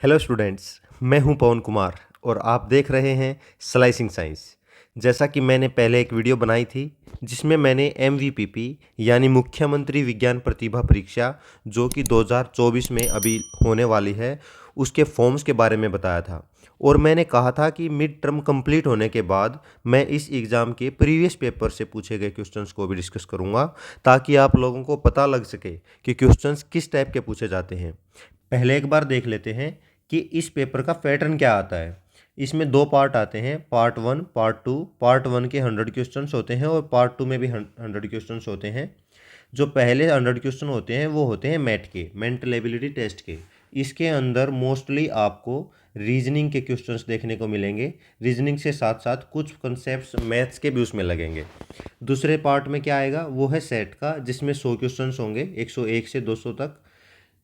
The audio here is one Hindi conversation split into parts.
हेलो स्टूडेंट्स, मैं हूं पवन कुमार और आप देख रहे हैं स्लाइसिंग साइंस। जैसा कि मैंने पहले एक वीडियो बनाई थी जिसमें मैंने एमवीपीपी यानी मुख्यमंत्री विज्ञान प्रतिभा परीक्षा जो कि 2024 में अभी होने वाली है उसके फॉर्म्स के बारे में बताया था। और मैंने कहा था कि मिड टर्म कंप्लीट होने के बाद मैं इस एग्ज़ाम के प्रीवियस पेपर से पूछे गए क्वेश्चंस को भी डिस्कस करूंगा ताकि आप लोगों को पता लग सके कि क्वेश्चंस किस टाइप के पूछे जाते हैं। पहले एक बार देख लेते हैं कि इस पेपर का पैटर्न क्या आता है। इसमें दो पार्ट आते हैं, part one part two. Part one के 100 क्वेश्चंस होते हैं और पार्ट टू में भी 100 क्वेश्चंस होते हैं। जो पहले 100 क्वेश्चन होते हैं वो होते हैं मैट के, मेंटल एबिलिटी टेस्ट के। इसके अंदर मोस्टली आपको रीजनिंग के क्वेश्चंस देखने को मिलेंगे। रीजनिंग से साथ साथ कुछ कंसेप्ट्स मैथ्स के भी उसमें लगेंगे। दूसरे पार्ट में क्या आएगा वो है सेट का, जिसमें 100 क्वेश्चंस होंगे, 101 से 200 तक।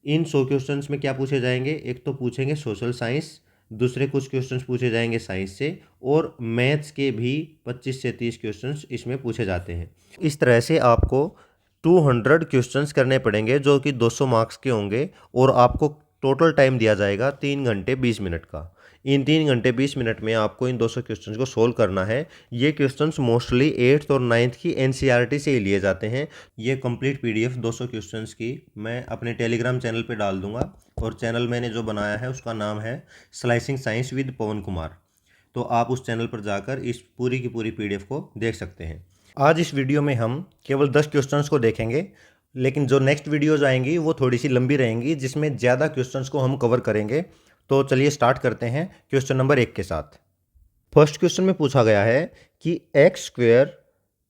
इन 100 क्वेश्चंस में क्या पूछे जाएंगे, एक तो पूछेंगे सोशल साइंस, दूसरे कुछ क्वेश्चंस पूछे जाएंगे साइंस से, और मैथ्स के भी 25 से 30 क्वेश्चंस इसमें पूछे जाते हैं। इस तरह से आपको 200 क्वेश्चंस करने पड़ेंगे जो कि 200 मार्क्स के होंगे और आपको टोटल टाइम दिया जाएगा 3 घंटे 20 मिनट का। इन 3 घंटे 20 मिनट में आपको इन 200 क्वेश्चंस को सोल्व करना है। ये क्वेश्चंस मोस्टली 8th और 9th की एनसीईआरटी से ही लिए जाते हैं। ये कंप्लीट पीडीएफ 200 क्वेश्चंस की मैं अपने टेलीग्राम चैनल पे डाल दूंगा और चैनल मैंने जो बनाया है उसका नाम है स्लाइसिंग साइंस विद पवन कुमार। तो आप उस चैनल पर जाकर इस पूरी की पूरी पीडीएफ को देख सकते हैं। आज इस वीडियो में हम केवल 10 क्वेश्चंस को देखेंगे, लेकिन जो नेक्स्ट वीडियोज आएंगी वो थोड़ी सी लंबी रहेंगी जिसमें ज़्यादा क्वेश्चंस को हम कवर करेंगे। तो चलिए स्टार्ट करते हैं क्वेश्चन नंबर 1 के साथ। फर्स्ट क्वेश्चन में पूछा गया है कि x square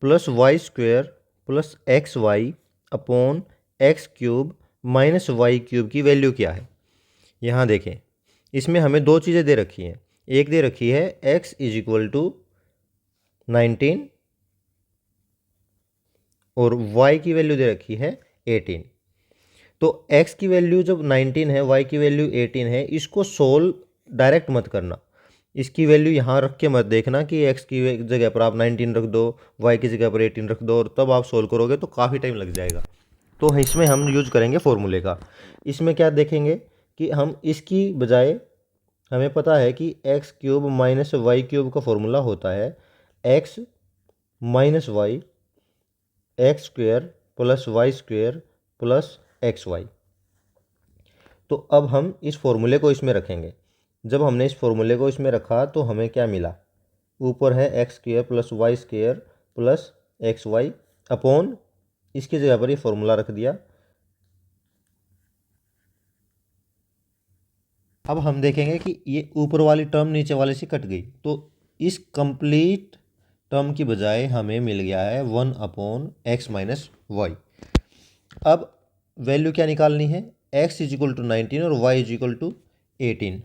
plus y square plus x y upon x cube minus y cube की वैल्यू क्या है। यहाँ देखें, इसमें हमें दो चीज़ें दे रखी हैं। एक दे रखी है x इज इक्वल टू 19 और y की वैल्यू दे रखी है 18। तो x की वैल्यू जब 19 है, y की वैल्यू 18 है, इसको सोल्व डायरेक्ट मत करना। इसकी वैल्यू यहाँ रख के मत देखना कि x की जगह पर आप 19 रख दो, y की जगह पर 18 रख दो और तब आप सोल्व करोगे तो काफ़ी टाइम लग जाएगा। तो इसमें हम यूज करेंगे फॉर्मूले का। इसमें क्या देखेंगे कि हम इसकी बजाय हमें पता है कि x cube minus y cube का फॉर्मूला होता है x minus y x square plus y square plus x y. तो अब हम इस फॉर्मूले को इसमें रखेंगे। जब हमने इस फॉर्मूले को इसमें रखा तो हमें क्या मिला, ऊपर है x square plus y square plus x y upon इसकी जगह पर ये फॉर्मूला रख दिया। अब हम देखेंगे कि ये ऊपर वाली टर्म नीचे वाले से कट गई, तो इस कंप्लीट टर्म की बजाय हमें मिल गया है 1 अपॉन एक्स माइनस वाई। अब वैल्यू क्या निकालनी है, x इज इक्वल टू 19 और y इज इक्वल टू 18।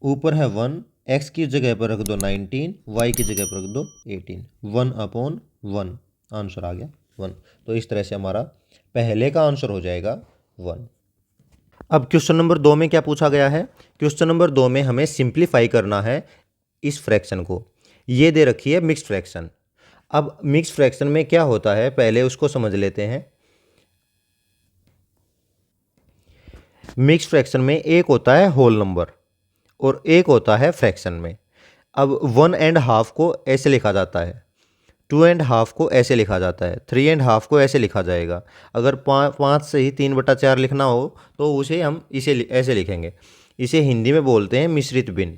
ऊपर है 1, x की जगह पर रख दो 19, y की जगह पर रख दो 18। 1 अपॉन 1 आंसर आ गया 1। तो इस तरह से हमारा पहले का आंसर हो जाएगा 1। अब क्वेश्चन नंबर 2 में क्या पूछा गया है। क्वेश्चन नंबर 2 में हमें सिंप्लीफाई करना है इस फ्रैक्शन को। ये दे रखी है मिक्स्ड फ्रैक्शन। अब मिक्स्ड फ्रैक्शन में क्या होता है पहले उसको समझ लेते हैं। मिक्स्ड फ्रैक्शन में एक होता है होल नंबर और एक होता है फ्रैक्शन में। अब 1.5 को ऐसे लिखा जाता है, 2.5 को ऐसे लिखा जाता है, 3.5 को ऐसे लिखा जाएगा। अगर 5 से ही 3/4 लिखना हो तो उसे हम इसे ऐसे लिखेंगे। इसे हिंदी में बोलते हैं मिश्रित भिन्न।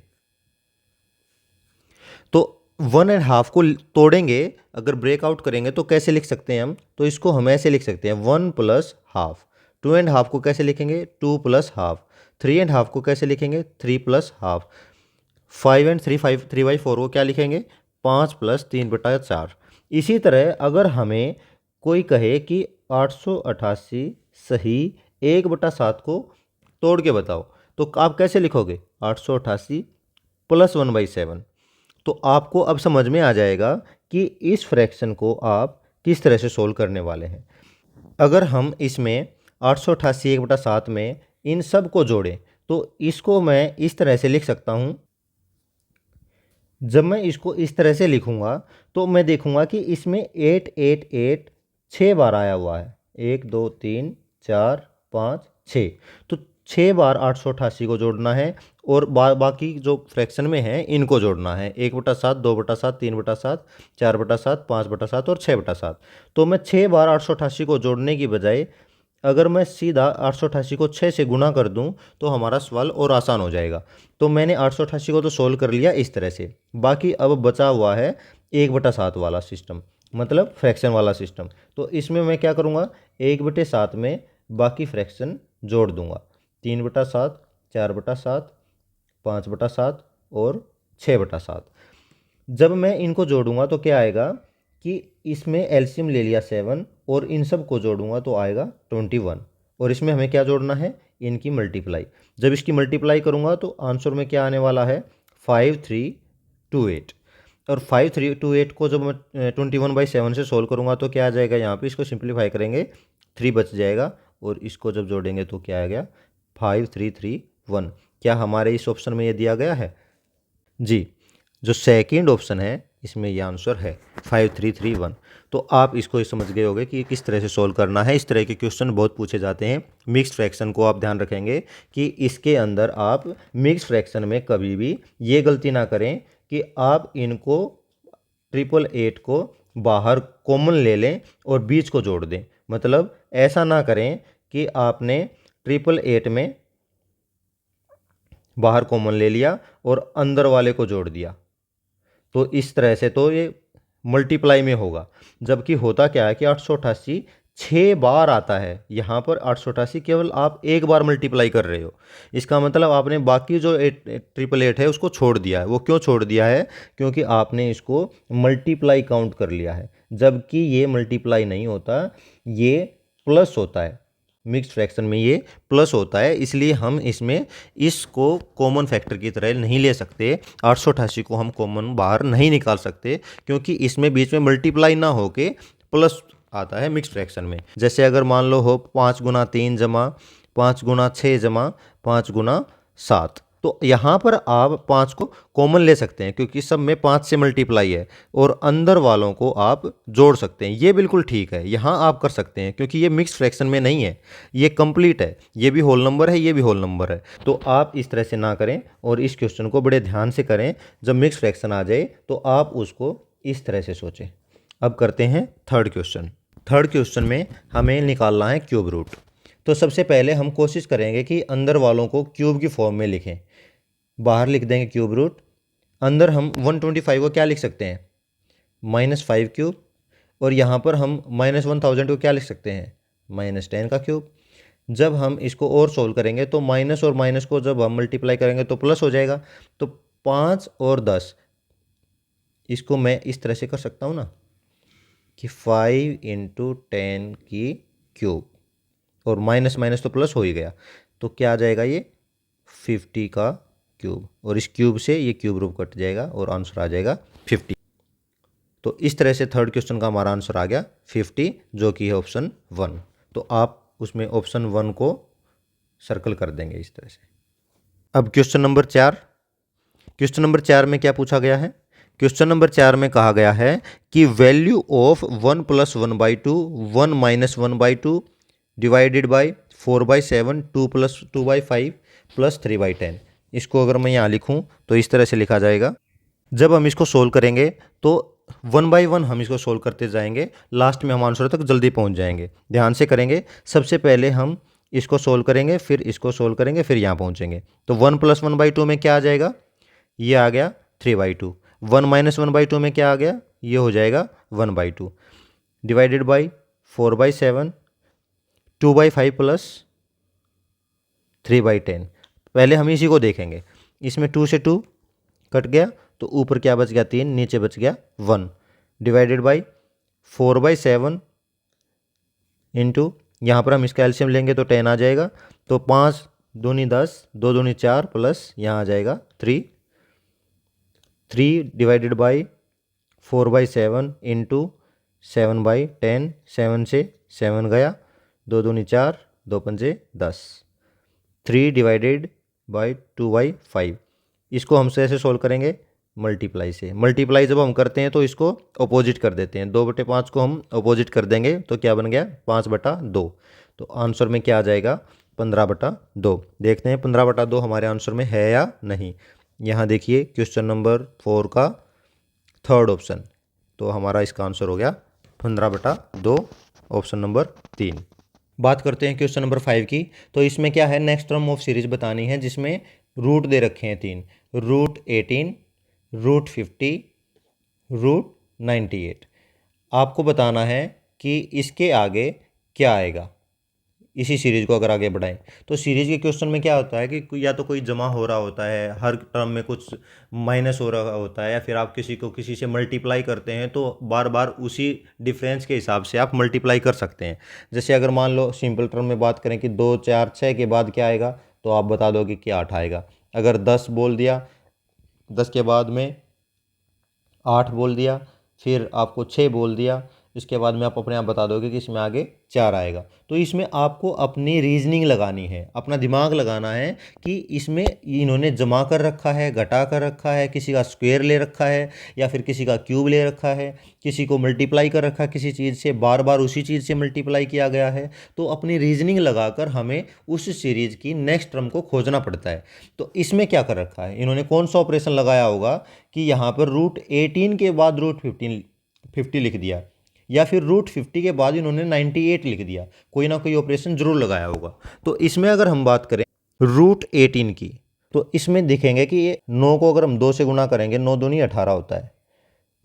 तो 1.5 को तोड़ेंगे, अगर ब्रेकआउट करेंगे तो कैसे लिख सकते हैं हम, तो इसको हम ऐसे लिख सकते हैं 1 प्लस हाफ। 2.5 को कैसे लिखेंगे 2 प्लस हाफ। 3.5 को कैसे लिखेंगे 3 प्लस हाफ। 5 एंड 3/4 को क्या लिखेंगे 5 प्लस 3/4। इसी तरह अगर हमें कोई कहे कि 888 सही 1/7 को तोड़ के बताओ, तो आप कैसे लिखोगे 888 प्लस 1/7। तो आपको अब समझ में आ जाएगा कि इस फ्रैक्शन को आप किस तरह से सोल्व करने वाले हैं। अगर हम इसमें 888 1/7 में इन सब को जोड़ें तो इसको मैं इस तरह से लिख सकता हूँ। जब मैं इसको इस तरह से लिखूँगा तो मैं देखूँगा कि इसमें 888 6 बार आया हुआ है, 1 2 3 4 5 6। तो 6 बार 888 को जोड़ना है और बाकी जो फ्रैक्शन में है इनको जोड़ना है। 1/7, 2/7, 3/7, 4/7, 5/7 और 6/7। तो मैं 6 बार 888 को जोड़ने की बजाय अगर मैं सीधा 888 को 6 से गुना कर दूं तो हमारा सवाल और आसान हो जाएगा। तो मैंने 888 को तो सोल्व कर लिया इस तरह से। बाकी अब बचा हुआ है 1/7 वाला सिस्टम, मतलब फ्रैक्शन वाला सिस्टम। तो इसमें मैं क्या करूँगा, 1/7 में बाकी फ्रैक्शन जोड़ दूंगा। 3/7, 4/7, 5/7 और 6/7। जब मैं इनको जोड़ूंगा तो क्या आएगा कि इसमें एलसीएम ले लिया 7 और इन सब को जोड़ूंगा तो आएगा 21। और इसमें हमें क्या जोड़ना है, इनकी मल्टीप्लाई। जब इसकी मल्टीप्लाई करूंगा तो आंसर में क्या आने वाला है, 5328। और 5328 को जब मैं 21/7 से सोल्व करूंगा तो क्या आ जाएगा, यहाँ पे इसको सिंप्लीफाई करेंगे 3 बच जाएगा और इसको जब जोड़ेंगे तो क्या आ गया, 5331। क्या हमारे इस ऑप्शन में ये दिया गया है? जी, जो सेकंड ऑप्शन है इसमें ये आंसर है 5331। तो आप इसको समझ गए होंगे कि किस तरह से सोल्व करना है। इस तरह के क्वेश्चन बहुत पूछे जाते हैं। मिक्स फ्रैक्शन को आप ध्यान रखेंगे कि इसके अंदर आप मिक्स फ्रैक्शन में कभी भी ये गलती ना करें कि आप इनको 888 को बाहर कॉमन ले लें और बीच को जोड़ दें। मतलब ऐसा ना करें कि आपने 888 में बाहर कॉमन ले लिया और अंदर वाले को जोड़ दिया, तो इस तरह से तो ये मल्टीप्लाई में होगा। जबकि होता क्या है कि 888 6 बार आता है, यहाँ पर 888 केवल आप एक बार मल्टीप्लाई कर रहे हो। इसका मतलब आपने बाकी जो 888 है उसको छोड़ दिया है। वो क्यों छोड़ दिया है? क्योंकि आपने इसको मल्टीप्लाई काउंट कर लिया है, जबकि ये मल्टीप्लाई नहीं होता, ये प्लस होता है। मिक्स्ड फ्रैक्शन में ये प्लस होता है, इसलिए हम इसमें इसको कॉमन फैक्टर की तरह नहीं ले सकते। 888 को हम कॉमन बाहर नहीं निकाल सकते क्योंकि इसमें बीच में मल्टीप्लाई ना होके प्लस आता है मिक्स्ड फ्रैक्शन में। जैसे अगर मान लो हो 5 गुना 3 जमा 5 गुना 6 जमा 5 गुना 7, तो यहाँ पर आप 5 को कॉमन ले सकते हैं क्योंकि सब में 5 से मल्टीप्लाई है और अंदर वालों को आप जोड़ सकते हैं। ये बिल्कुल ठीक है, यहाँ आप कर सकते हैं क्योंकि ये मिक्स फ्रैक्शन में नहीं है, ये कंप्लीट है। ये भी होल नंबर है, ये भी होल नंबर है। तो आप इस तरह से ना करें और इस क्वेश्चन को बड़े ध्यान से करें। जब मिक्स फ्रैक्शन आ जाए तो आप उसको इस तरह से सोचें। अब करते हैं थर्ड क्वेश्चन। थर्ड क्वेश्चन में हमें निकालना है क्यूब रूट। तो सबसे पहले हम कोशिश करेंगे कि अंदर वालों को क्यूब की फॉर्म में लिखें। बाहर लिख देंगे क्यूब रूट, अंदर हम 125 को क्या लिख सकते हैं, -5 क्यूब, और यहाँ पर हम -1000 को क्या लिख सकते हैं, -10 का क्यूब। जब हम इसको और सोल्व करेंगे तो माइनस और माइनस को जब हम मल्टीप्लाई करेंगे तो प्लस हो जाएगा। तो 5 और 10, इसको मैं इस तरह से कर सकता हूँ ना कि 5 × 10 की क्यूब, और माइनस माइनस तो प्लस हो ही गया, तो क्या आ जाएगा, ये 50 का क्यूब, और इस क्यूब से ये क्यूब रूट कट जाएगा और आंसर आ जाएगा 50। तो इस तरह से थर्ड क्वेश्चन का हमारा आंसर आ गया 50, जो कि है ऑप्शन 1। तो आप उसमें ऑप्शन 1 को सर्कल कर देंगे इस तरह से। अब क्वेश्चन नंबर 4। क्वेश्चन नंबर 4 में क्या पूछा गया है? क्वेश्चन नंबर 4 में कहा गया है कि वैल्यू ऑफ 1 + 1/2, 1 - 1/2 डिवाइडेड बाई 4/7, 2 + 2/5 + 3/10। इसको अगर मैं यहाँ लिखूँ तो इस तरह से लिखा जाएगा। जब हम इसको सोल्व करेंगे तो 1 बाई 1 हम इसको सोल्व करते जाएंगे, लास्ट में हम आंसर तक जल्दी पहुँच जाएंगे। ध्यान से करेंगे। सबसे पहले हम इसको सोल्व करेंगे, फिर इसको सोल्व करेंगे, फिर यहाँ पहुँचेंगे। तो 1 + 1/2 में क्या आ जाएगा, ये आ गया 3/2। 1 - 1/2 में क्या आ गया, ये हो जाएगा 1/2, डिवाइडेड बाई 4/7, 2/5 + 3/10। पहले हम इसी को देखेंगे। इसमें 2 से 2 कट गया तो ऊपर क्या बच गया, 3, नीचे बच गया 1, डिवाइडेड बाई 4/7 इंटू, यहाँ पर हम इसका एलसीएम लेंगे तो 10 आ जाएगा। तो 5 दूनी 10, 2 दूनी 4 प्लस यहाँ आ जाएगा 3, 3 डिवाइडेड बाई 4/7 इंटू 7/10, 7 से 7 गया, 2 दूनी 4, 2 पंजे 10, 3 डिवाइडेड बाई 2/5। इसको हम ऐसे सोल्व करेंगे मल्टीप्लाई से। मल्टीप्लाई जब हम करते हैं तो इसको अपोजिट कर देते हैं, 2/5 को हम अपोजिट कर देंगे तो क्या बन गया, 5/2। तो आंसर में क्या आ जाएगा, 15/2। देखते हैं 15/2 हमारे आंसर में है या नहीं। यहाँ देखिए क्वेश्चन नंबर 4 का थर्ड ऑप्शन, तो हमारा इसका आंसर हो गया 15/2, ऑप्शन नंबर 3। बात करते हैं क्वेश्चन नंबर 5 की। तो इसमें क्या है, नेक्स्ट टर्म ऑफ सीरीज बतानी है, जिसमें रूट दे रखे हैं 3, √18, √50, √98। आपको बताना है कि इसके आगे क्या आएगा। इसी सीरीज को अगर आगे बढ़ाएं तो सीरीज के क्वेश्चन में क्या होता है कि या तो कोई जमा हो रहा होता है, हर टर्म में कुछ माइनस हो रहा होता है, या फिर आप किसी को किसी से मल्टीप्लाई करते हैं तो बार बार उसी डिफरेंस के हिसाब से आप मल्टीप्लाई कर सकते हैं। जैसे अगर मान लो सिंपल टर्म में बात करें कि 2 4 6 के बाद क्या आएगा, तो आप बता दोगे कि 8 आएगा। अगर 10 बोल दिया, 10 के बाद में 8 बोल दिया, फिर आपको 6 बोल दिया, इसके बाद में आप अपने आप बता दोगे कि इसमें आगे 4 आएगा। तो इसमें आपको अपनी रीजनिंग लगानी है, अपना दिमाग लगाना है कि इसमें इन्होंने जमा कर रखा है, घटा कर रखा है, किसी का स्क्वायर ले रखा है, या फिर किसी का क्यूब ले रखा है, किसी को मल्टीप्लाई कर रखा है किसी चीज़ से, बार बार उसी चीज़ से मल्टीप्लाई किया गया है। तो अपनी रीजनिंग लगाकर हमें उस सीरीज की नेक्स्ट टर्म को खोजना पड़ता है। तो इसमें क्या कर रखा है इन्होंने, कौन सा ऑपरेशन लगाया होगा कि यहाँ पर √18 के बाद √50 लिख दिया, या फिर √50 के बाद इन्होंने 98 लिख दिया। कोई ना कोई ऑपरेशन जरूर लगाया होगा। तो इसमें अगर हम बात करें √18 की, तो इसमें देखेंगे कि ये 9 को अगर हम 2 से गुना करेंगे, 9 दूनी 18 होता है।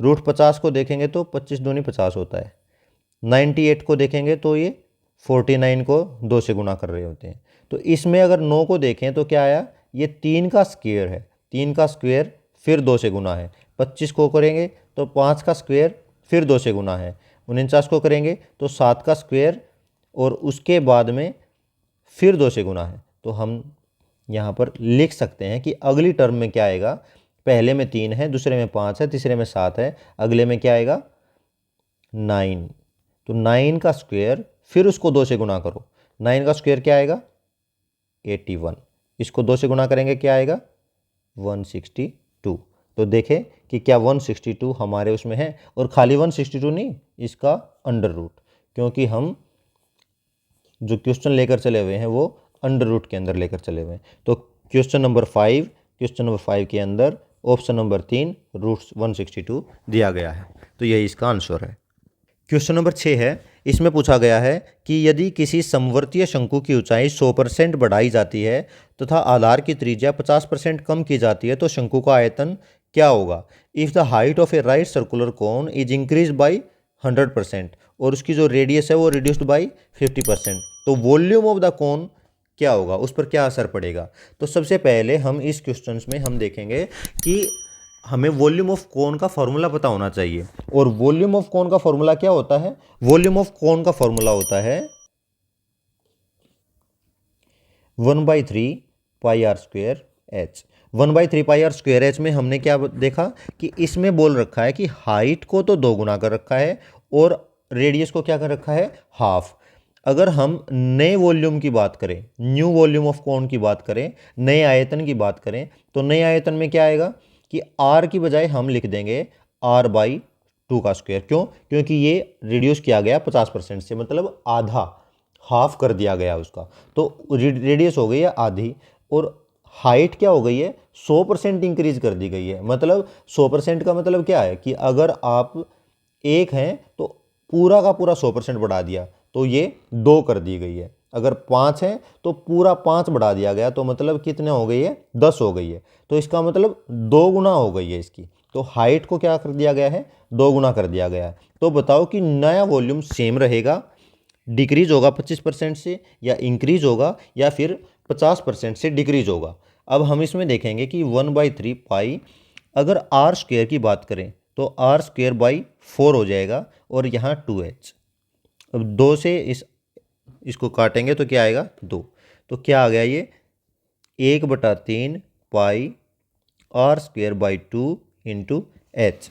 √50 को देखेंगे तो 25 दूनी 50 होता है। 98 को देखेंगे तो ये 49 को 2 से गुना कर रहे होते हैं। तो इसमें अगर 9 को देखें तो क्या आया, ये 3 का स्क्वायर है, 3 का स्क्वायर फिर 2 से गुना है। 25 को करेंगे तो 5 का स्क्वायर फिर 2 से गुना है। 49 को करेंगे तो 7 का स्क्वायर और उसके बाद में फिर 2 से गुना है। तो हम यहाँ पर लिख सकते हैं कि अगली टर्म में क्या आएगा, पहले में 3 है, दूसरे में 5 है, तीसरे में 7 है, अगले में क्या आएगा 9। तो 9 का स्क्वायर फिर उसको 2 से गुना करो, 9 का स्क्वायर क्या आएगा 81, इसको 2 से गुना करेंगे क्या आएगा 162। तो देखें कि क्या 162 हमारे उसमें है, और खाली 162 नहीं, इसका अंडर रूट, क्योंकि हम जो क्वेश्चन लेकर चले हुए हैं वो अंडर रूट के अंदर लेकर चले हुए हैं। तो क्वेश्चन नंबर 5 के अंदर ऑप्शन नंबर 3 √162 दिया गया है। तो यही इसका आंसर है। क्वेश्चन नंबर 6 है, इसमें पूछा गया है कि यदि किसी समवर्तीय शंकु की ऊंचाई 100% बढ़ाई जाती है तथा आधार की त्रिज्या 50% कम की जाती है तो शंकु का आयतन क्या होगा। If the height of A right circular cone is increase by 100% और उसकी जो रेडियस है वो रिड्यूस्ड बाई 50%, तो वॉल्यूम ऑफ द कोन क्या होगा, उस पर क्या असर पड़ेगा। तो सबसे पहले हम इस क्वेश्चन में हम देखेंगे कि हमें वॉल्यूम ऑफ कोन का फॉर्मूला पता होना चाहिए। और वॉल्यूम ऑफ कोन का फॉर्मूला क्या होता है, वॉल्यूम ऑफ कोन का फॉर्मूला होता है 1/3 πr² h। 1/3 πr² h में हमने क्या देखा कि इसमें बोल रखा है कि हाइट को तो 2 गुना कर रखा है और रेडियस को क्या कर रखा है हाफ। अगर हम नए वॉल्यूम की बात करें, न्यू वॉल्यूम ऑफ कोन की बात करें, नए आयतन की बात करें, तो नए आयतन में क्या आएगा कि r की बजाय हम लिख देंगे r/2 का स्क्वायर। क्यों, क्योंकि ये रिड्यूस किया गया 50% से, मतलब आधा, हाफ कर दिया गया उसका। तो रेडियस हो गई है आधी और हाइट क्या हो गई है 100% इंक्रीज कर दी गई है। मतलब 100% का मतलब क्या है कि अगर आप 1 हैं तो पूरा का पूरा 100% बढ़ा दिया तो ये 2 कर दी गई है। अगर 5 है तो पूरा 5 बढ़ा दिया गया, तो मतलब कितने हो गई है 10 हो गई है। तो इसका मतलब 2 गुना हो गई है इसकी। तो हाइट को क्या कर दिया गया है 2 गुना कर दिया गया है। तो बताओ कि नया वॉल्यूम सेम रहेगा, डिक्रीज होगा 25% से, या इंक्रीज होगा, या फिर 50% से डिक्रीज होगा। अब हम इसमें देखेंगे कि 1/3 पाई, अगर r² की बात करें तो r²/4 हो जाएगा और यहाँ 2h। अब 2 से इसको काटेंगे तो क्या आएगा 2। तो क्या आ गया ये 1/3 पाई r²/2 इंटू h।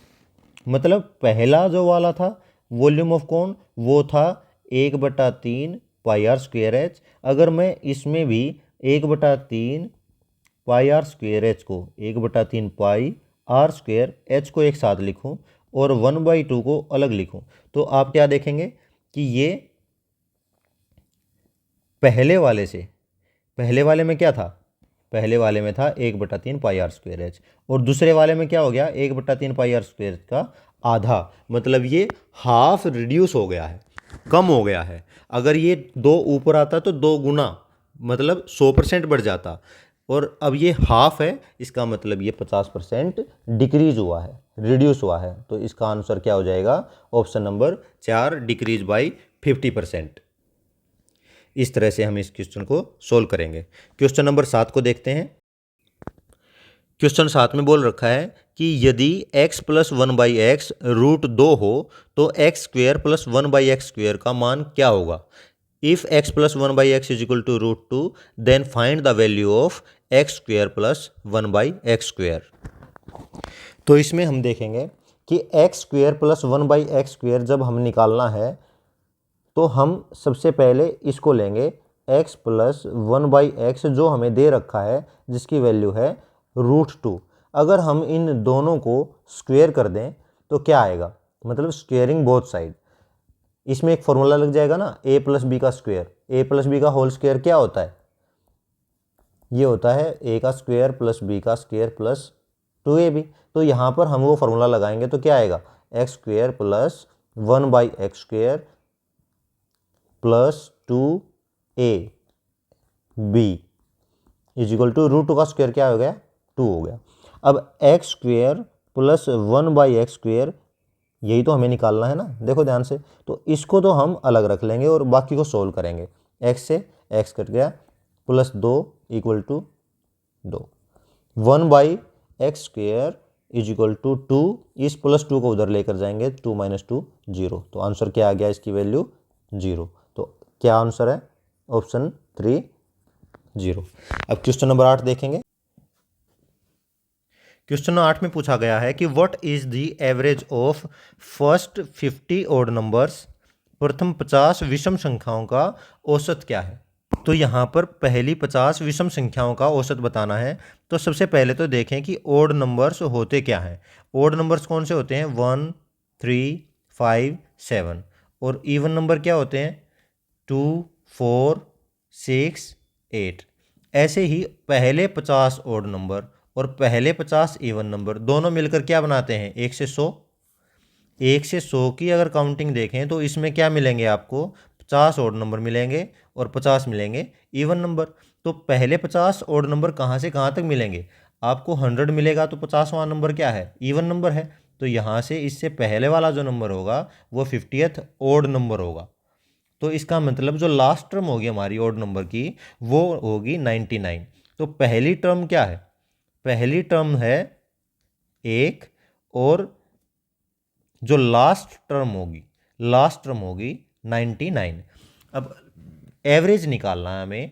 मतलब पहला जो वाला था वॉल्यूम ऑफ कोन वो था 1/3 पाई r²h। अगर मैं इसमें भी 1/3 पाई r²h को 1/3 पाई r²h को एक साथ लिखूं और 1/2 को अलग लिखूं, तो आप क्या देखेंगे कि ये पहले वाले से पहले वाले में क्या था, पहले वाले में था 1/3 पाई आर स्क्वायर एच, और दूसरे वाले में क्या हो गया 1/3 पाई आर स्क्वायर का आधा, मतलब ये हाफ रिड्यूस हो गया है, कम हो गया है। अगर ये 2 ऊपर आता तो 2 गुना मतलब 100% बढ़ जाता, और अब ये हाफ है, इसका मतलब ये 50% डिक्रीज हुआ है, रिड्यूस हुआ है। तो इसका आंसर क्या हो जाएगा, ऑप्शन नंबर 4 डिक्रीज बाई 50%। इस तरह से हम इस क्वेश्चन को सोल्व करेंगे। क्वेश्चन नंबर 7 को देखते हैं। क्वेश्चन 7 में बोल रखा है कि यदि x + 1/x √2 हो तो x स्क्वेयर + 1/x² का मान क्या होगा। If x + 1/x = √2 then find the value of x square + 1/x²। तो इसमें हम देखेंगे कि x स्क्वेयर + 1/x² जब हम निकालना है तो हम सबसे पहले इसको लेंगे x + 1/x जो हमें दे रखा है, जिसकी वैल्यू है √2। अगर हम इन दोनों को स्क्वेयर कर दें तो क्या आएगा, मतलब स्क्वेयरिंग बोथ साइड। इसमें एक फॉर्मूला लग जाएगा ना, a + b का स्क्वेयर। a + b का होल स्क्वेयर क्या होता है, ये होता है a का स्क्वेयर + b का स्क्वेयर + 2ab। तो यहाँ पर हम वो फॉर्मूला लगाएंगे तो क्या आएगा, x स्क्वेयर + 1/x² + 2ab = √2 का स्क्वायर क्या हो गया, 2 हो गया। अब x स्क्वेयर + 1/x², यही तो हमें निकालना है ना, देखो ध्यान से। तो इसको तो हम अलग रख लेंगे और बाकी को सोल्व करेंगे। x से x कट गया, +2 = 2, 1/x² = 2, इस +2 को उधर लेकर जाएंगे, 2 - 2 0। तो आंसर क्या आ गया, इसकी वैल्यू 0। तो क्या आंसर है, ऑप्शन 3 0। अब क्वेश्चन नंबर 8 देखेंगे। क्वेश्चन 8 में पूछा गया है कि what is the average of first 50 odd numbers, प्रथम 50 विषम संख्याओं का औसत क्या है। तो यहाँ पर पहली 50 विषम संख्याओं का औसत बताना है। तो सबसे पहले तो देखें कि ऑड नंबर्स होते क्या हैं। ऑड नंबर्स कौन से होते हैं, 1 3 5 7, और इवन नंबर क्या होते हैं, 2 4 6 8। ऐसे ही पहले 50 ऑड नंबर और पहले 50 इवन नंबर दोनों मिलकर क्या बनाते हैं, 1 से 100। 1 से 100 की अगर काउंटिंग देखें तो इसमें क्या मिलेंगे आपको, 50 ऑड नंबर मिलेंगे और 50 मिलेंगे इवन नंबर। तो पहले 50 ऑड नंबर कहाँ से कहाँ तक मिलेंगे, आपको 100 मिलेगा तो 50वां नंबर क्या है, इवन नंबर है। तो यहाँ से इससे पहले वाला जो नंबर होगा वो 50th ऑड नंबर होगा। तो इसका मतलब जो लास्ट टर्म होगी हमारी ऑड नंबर की वो होगी 99। तो पहली टर्म क्या है, पहली टर्म है 1, और जो लास्ट टर्म होगी 99। अब एवरेज निकालना है हमें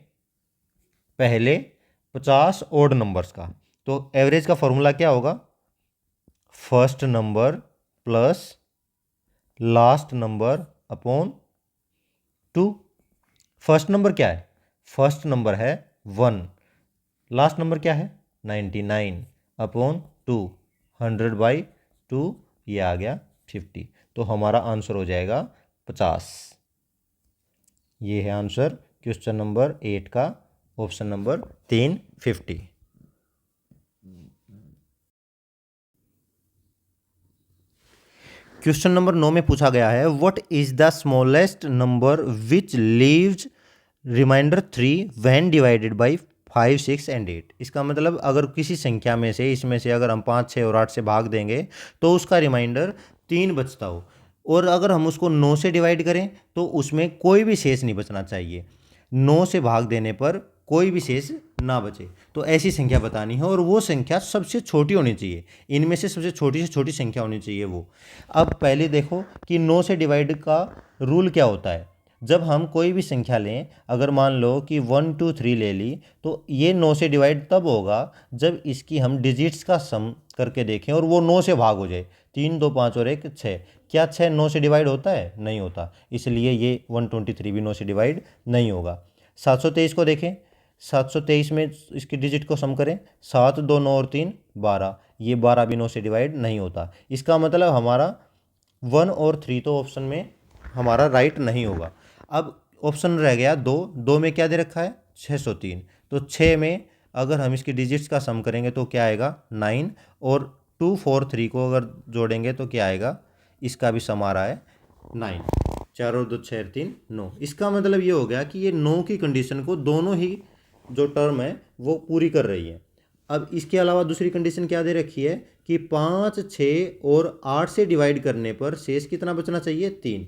पहले 50 ऑड नंबर्स का। तो एवरेज का फॉर्मूला क्या होगा, first number plus last number upon 2। First number क्या है, फर्स्ट नंबर है 1, लास्ट नंबर क्या है 99 अपॉन 2, 100/2, ये आ गया 50। तो हमारा आंसर हो जाएगा 50। ये है आंसर क्वेश्चन नंबर 8 का, ऑप्शन नंबर 3 50। क्वेश्चन नंबर 9 में पूछा गया है what is the smallest number which leaves remainder 3 when divided by 5 6 and 8। इसका मतलब अगर किसी संख्या में से, इसमें से अगर हम 5 6 और 8 से भाग देंगे तो उसका रिमाइंडर 3 बचता हो, और अगर हम उसको 9 से डिवाइड करें तो उसमें कोई भी शेष नहीं बचना चाहिए। 9 से भाग देने पर कोई भी शेष ना बचे। तो ऐसी संख्या बतानी है और वो संख्या सबसे छोटी होनी चाहिए, इनमें से सबसे छोटी से छोटी संख्या होनी चाहिए वो। अब पहले देखो कि 9 से डिवाइड का रूल क्या होता है। जब हम कोई भी संख्या लें, अगर मान लो कि 1 2 3 ले ली, तो ये 9 से डिवाइड तब होगा जब इसकी हम डिजिट्स का सम करके देखें और वो 9 से भाग हो जाए। 3 2 5 और 1 6। क्या 6 9 से डिवाइड होता है, नहीं होता, इसलिए ये 123 भी 9 से डिवाइड नहीं होगा। 723 को देखें, 723 में इसकी डिजिट को सम करें, 7 2 9 और 3 12, ये 12 भी 9 से डिवाइड नहीं होता। इसका मतलब हमारा 1 और 3 तो ऑप्शन में हमारा राइट नहीं होगा। अब ऑप्शन रह गया 2, 2 में क्या दे रखा है, 603। तो 6 में अगर हम इसकी डिजिट्स का सम करेंगे तो क्या आएगा 9, और 243 को अगर जोड़ेंगे तो क्या आएगा, इसका भी सम आ रहा है 9। 4 और 2 6 3 9। इसका मतलब ये हो गया कि ये 9 की कंडीशन को दोनों ही जो टर्म है वो पूरी कर रही है। अब इसके अलावा दूसरी कंडीशन क्या दे रखी है कि 5, 6 और 8 से डिवाइड करने पर शेष कितना बचना चाहिए 3।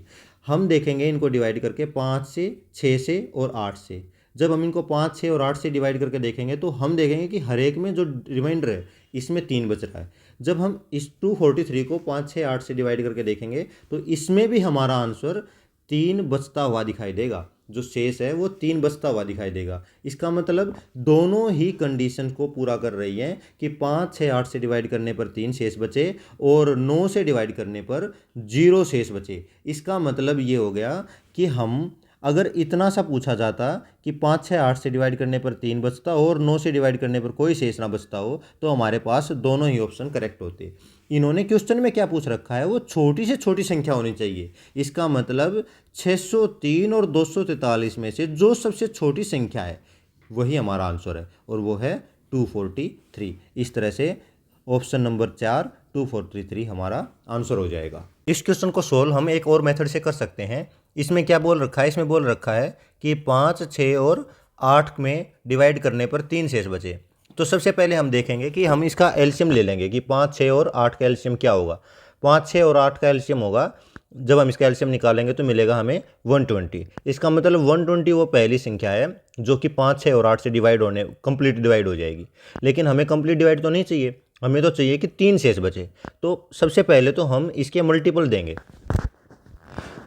हम देखेंगे इनको डिवाइड करके 5 से, 6 से और 8 से। जब हम इनको 5, 6 और 8 से डिवाइड करके देखेंगे तो हम देखेंगे कि हर एक में जो रिमाइंडर है इसमें 3 बच रहा है। जब हम इस 243 को 5, 6, 8 से डिवाइड करके देखेंगे तो इसमें भी हमारा आंसर 3 बचता हुआ दिखाई देगा, जो शेष है वो 3 बचता हुआ दिखाई देगा। इसका मतलब दोनों ही कंडीशन को पूरा कर रही है कि 5, 6, 8 से डिवाइड करने पर 3 शेष बचे और 9 से डिवाइड करने पर 0 शेष बचे। इसका मतलब ये हो गया कि हम अगर इतना सा पूछा जाता कि 5, 6, 8 से डिवाइड करने पर 3 बचता और 9 से डिवाइड करने पर कोई शेष ना बचता हो तो हमारे पास दोनों ही ऑप्शन करेक्ट होते। इन्होंने क्वेश्चन में क्या पूछ रखा है, वो छोटी से छोटी संख्या होनी चाहिए। इसका मतलब 603 और 243 में से जो सबसे छोटी संख्या है वही हमारा आंसर है, और वो है 243। इस तरह से ऑप्शन नंबर 4 243 हमारा आंसर हो जाएगा। इस क्वेश्चन को सोल्व हम एक और मेथड से कर सकते हैं। इसमें क्या बोल रखा है, इसमें बोल रखा है कि 5, 6 और 8 में डिवाइड करने पर 3 शेष बचे। तो सबसे पहले हम देखेंगे कि हम इसका एलसीएम ले लेंगे कि 5, 6 और 8 का एलसीएम क्या होगा। 5, 6 और 8 का एलसीएम होगा, जब हम इसका एलसीएम निकालेंगे तो मिलेगा हमें 120। इसका मतलब 120 वो पहली संख्या है जो कि 5, 6 और 8 से डिवाइड होने कंप्लीट डिवाइड हो जाएगी। लेकिन हमें कंप्लीट डिवाइड तो नहीं चाहिए, हमें तो चाहिए कि 3 शेष बचे। तो सबसे पहले तो हम इसके मल्टीपल देंगे।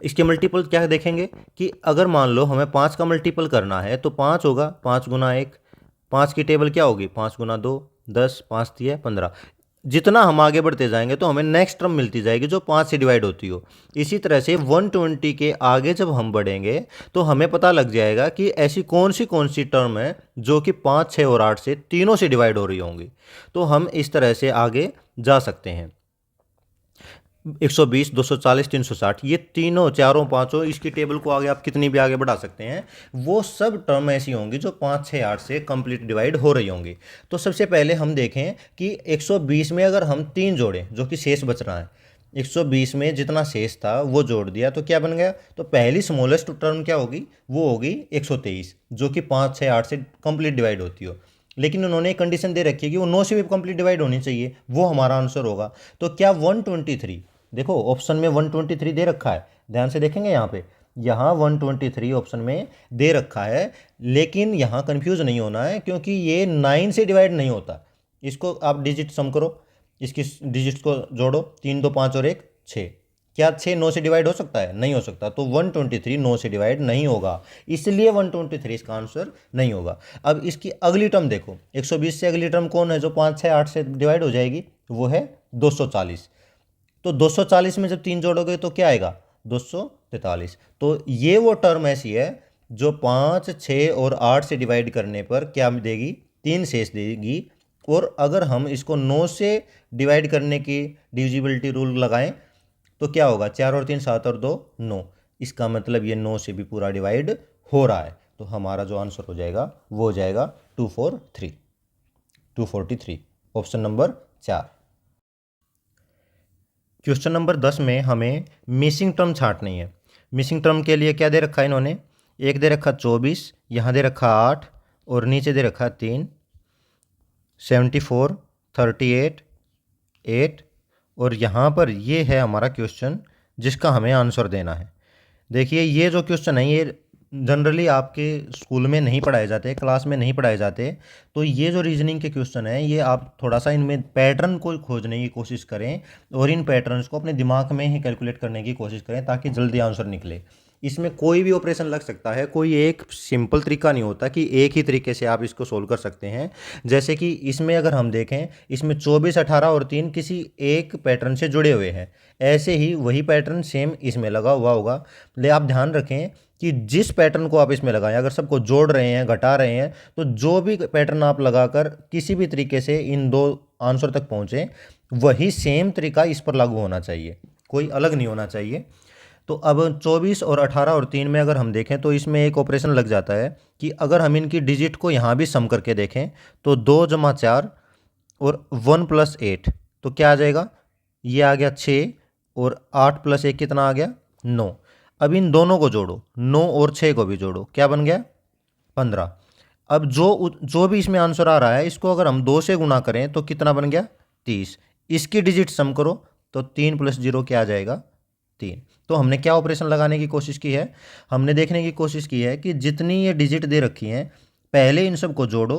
इसके मल्टीपल क्या देखेंगे कि अगर मान लो हमें 5 का मल्टीपल करना है तो 5 होगा, 5 गुना 1, 5 की टेबल क्या होगी 5 गुना 2 10, 5 3 15। जितना हम आगे बढ़ते जाएंगे तो हमें नेक्स्ट टर्म मिलती जाएगी जो 5 से डिवाइड होती हो। इसी तरह से 120 के आगे जब हम बढ़ेंगे तो हमें पता लग जाएगा कि ऐसी कौन सी टर्म है जो कि 5, 6 और 8 से तीनों से डिवाइड हो रही होंगी। तो हम इस तरह से आगे जा सकते हैं। 120, 240, 360, ये तीनों चारों पांचों इसकी टेबल को आगे आप कितनी भी आगे बढ़ा सकते हैं, वो सब टर्म ऐसी होंगी जो 5, 6, 8 से कंप्लीट डिवाइड हो रही होंगी। तो सबसे पहले हम देखें कि 120 में अगर हम 3 जोड़ें जो कि शेष बच रहा है, 120 में जितना शेष था वो जोड़ दिया तो क्या बन गया, तो पहली स्मॉलेस्ट टर्म क्या होगी, वो होगी 123 जो कि 5, 6, 8 से कंप्लीट डिवाइड होती हो। लेकिन उन्होंने एक कंडीशन दे रखी है कि वो 9 से भी कंप्लीट डिवाइड होनी चाहिए, वो हमारा आंसर होगा। तो क्या 123, देखो ऑप्शन में 123 दे रखा है, ध्यान से देखेंगे यहाँ 123 ऑप्शन में दे रखा है। लेकिन यहाँ कंफ्यूज नहीं होना है क्योंकि ये 9 से डिवाइड नहीं होता। इसको आप डिजिट सम करो, इसकी डिजिट्स को जोड़ो, 3 2 5 और 1 6। क्या 6 9 से डिवाइड हो सकता है, नहीं हो सकता। तो 123 9 से डिवाइड नहीं होगा, इसलिए 123 इसका आंसर नहीं होगा। अब इसकी अगली टर्म देखो, 120 से अगली टर्म कौन है जो 5, 6, 8 से डिवाइड हो जाएगी, वो है 240। तो 240 में जब 3 जोड़ोगे तो क्या आएगा 243। तो ये वो टर्म ऐसी है जो 5, 6 और 8 से डिवाइड करने पर क्या देगी, 3 शेष देगी। और अगर हम इसको 9 से डिवाइड करने की डिविजिबिलिटी रूल लगाएं तो क्या होगा, 4 और 3 7 और 2 9। इसका मतलब ये 9 से भी पूरा डिवाइड हो रहा है। तो हमारा जो आंसर हो जाएगा वो हो जाएगा 243 ऑप्शन नंबर 4। क्वेश्चन नंबर 10 में हमें मिसिंग टर्म छांटनी है। मिसिंग टर्म के लिए क्या दे रखा है इन्होंने, एक दे रखा 24, यहाँ दे रखा 8 और नीचे दे रखा 3, 74, 38, 8 और यहाँ पर ये है हमारा क्वेश्चन जिसका हमें आंसर देना है। देखिए ये जो क्वेश्चन है ये जनरली आपके स्कूल में नहीं पढ़ाए जाते, क्लास में नहीं पढ़ाए जाते। तो ये जो रीजनिंग के क्वेश्चन है ये आप थोड़ा सा इनमें पैटर्न को खोजने की कोशिश करें और इन पैटर्न्स को अपने दिमाग में ही कैलकुलेट करने की कोशिश करें ताकि जल्दी आंसर निकले। इसमें कोई भी ऑपरेशन लग सकता है, कोई एक सिंपल तरीका नहीं होता कि एक ही तरीके से आप इसको सोल्व कर सकते हैं। जैसे कि इसमें अगर हम देखें, इसमें 24, 18 और 3 किसी एक पैटर्न से जुड़े हुए हैं, ऐसे ही वही पैटर्न सेम इसमें लगा हुआ होगा। ले आप ध्यान रखें कि जिस पैटर्न को आप इसमें लगाएं, अगर सबको जोड़ रहे हैं घटा रहे हैं तो जो भी पैटर्न आप लगाकर किसी भी तरीके से इन दो आंसर तक पहुँचें वही सेम तरीका इस पर लागू होना चाहिए, कोई अलग नहीं होना चाहिए। तो अब 24 और 18 और 3 में अगर हम देखें तो इसमें एक ऑपरेशन लग जाता है कि अगर हम इनकी डिजिट को यहाँ भी सम करके देखें तो 2 + 4 और 1 + 8 तो क्या आ जाएगा, ये आ गया 6 और 8 + 1 कितना आ गया 9। अब इन दोनों को जोड़ो, 9 और 6 को भी जोड़ो, क्या बन गया 15। अब जो भी इसमें आंसर आ रहा है इसको अगर हम 2 से गुना करें तो कितना बन गया 30। इसकी डिजिट सम करो तो 3 + 0 क्या आ जाएगा 3। तो हमने क्या ऑपरेशन लगाने की कोशिश की है, हमने देखने की कोशिश की है कि जितनी ये डिजिट दे रखी हैं पहले इन सब को जोड़ो,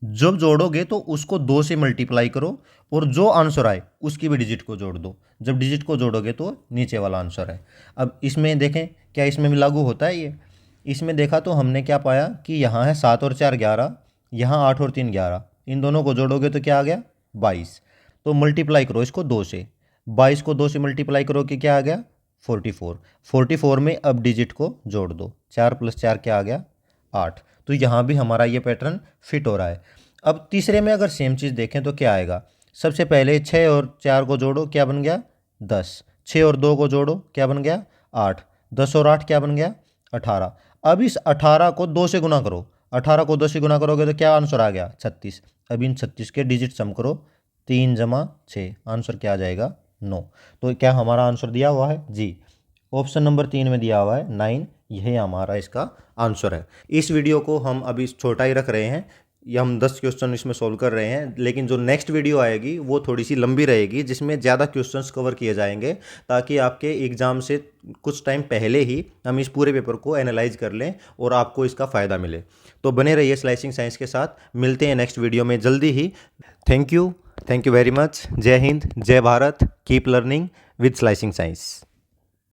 जब जोड़ोगे तो उसको 2 से मल्टीप्लाई करो और जो आंसर आए उसकी भी डिजिट को जोड़ दो। जब डिजिट को जोड़ोगे तो नीचे वाला आंसर है। अब इसमें देखें क्या इसमें भी लागू होता है ये। इसमें देखा तो हमने क्या पाया कि यहाँ है 7 और 4 11, यहाँ 8 और 3 11, इन दोनों को जोड़ोगे तो क्या आ गया 22। तो मल्टीप्लाई करो इसको 2 से, 22 को 2 से मल्टीप्लाई करो कि क्या आ गया 44। 44 में अब डिजिट को जोड़ दो, 4 + 4 क्या आ गया 8। तो यहाँ भी हमारा ये पैटर्न फिट हो रहा है। अब तीसरे में अगर सेम चीज़ देखें तो क्या आएगा, सबसे पहले 6 और 4 को जोड़ो क्या बन गया 10, 6 और 2 को जोड़ो क्या बन गया 8, 10 और 8 क्या बन गया 18। अब इस 18 को 2 से गुना करो, 18 को 2 से गुना करोगे तो क्या आंसर आ गया 36। अब इन 36 के डिजिट सम करो, 3 + 6 आंसर क्या आ जाएगा 9। तो क्या हमारा आंसर दिया हुआ है जी, ऑप्शन नंबर 3 में दिया हुआ है 9, यही हमारा इसका आंसर है। इस वीडियो को हम अभी छोटा ही रख रहे हैं, ये हम 10 क्वेश्चन इसमें सोल्व कर रहे हैं, लेकिन जो नेक्स्ट वीडियो आएगी वो थोड़ी सी लंबी रहेगी जिसमें ज़्यादा क्वेश्चंस कवर किए जाएंगे ताकि आपके एग्ज़ाम से कुछ टाइम पहले ही हम इस पूरे पेपर को एनालाइज कर लें और आपको इसका फ़ायदा मिले। तो बने रहिए स्लाइसिंग साइंस के साथ, मिलते हैं नेक्स्ट वीडियो में जल्दी ही। Thank you very much. जय हिंद, जय Bharat, keep learning with Slicing science.